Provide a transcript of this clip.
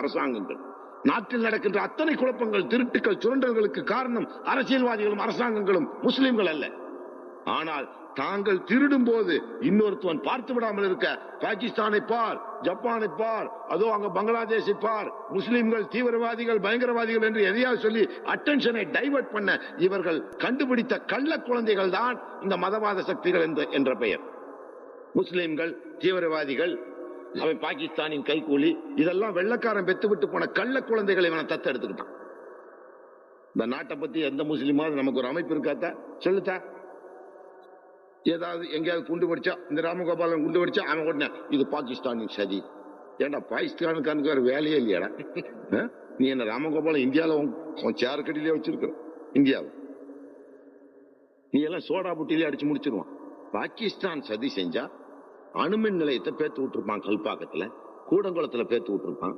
அரசாங்கங்கள். நாட்டில் நடக்கின்ற அத்தனை குழப்பங்கள், திருட்டுக்கள், சுரண்டல்களுக்கு காரணம் அரசியல்வாதிகளும் அரசாங்கங்களும் முஸ்லிம்கள் அல்ல. ஆனால் தாங்கள் திருடும் போது இன்னொருத்தவன் பார்த்து விடாமல் இருக்க, பாகிஸ்தானை பார், ஜப்பானை பார், அதோ அங்க பங்களாதேஷை பார், முஸ்லிம்கள் தீவிரவாதிகள், பயங்கரவாதிகள் என்று எதையாவது சொல்லி அட்டென்ஷனை டைவர்ட் பண்ண இவர்கள் கண்டுபிடித்த கள்ள குழந்தைகள் தான் இந்த மதவாத சக்திகள் என்ற பெயர். முஸ்லிம்கள் தீவிரவாதிகள், அவன் பாகிஸ்தானின் கைகூலி, இதெல்லாம் வெள்ளக்காரன் பெத்து விட்டு போன கள்ள குழந்தைகளை இவனை தத்து எடுத்துக்கிட்டான். இந்த நாட்டை பத்தி எந்த முஸ்லிமாவது நமக்கு ஒரு அமைப்பு இருக்காத்தா சொல்லுத்தா? ஏதாவது எங்கேயாவது குண்டு படிச்சா, இந்த ராமகோபாலன் குண்டு படிச்சா அவன் உடனே இது பாகிஸ்தானின் சதி. ஏண்டா பாகிஸ்தானுக்கு வேற வேலையே இல்லையாடா? நீ என்ன ராமகோபாலன் இந்தியாவில் சேரக்கடியிலே வச்சிருக்க? இந்தியாவை நீ எல்லாம் சோடா புட்டிலே அடிச்சு முடிச்சிருவான். பாகிஸ்தான் சதி செஞ்சா அணுமின் நிலையத்தை பேத்து விட்டுருப்பான், கல்பாக்கத்துல கூடங்குளத்துல பேத்து விட்டுருப்பான்,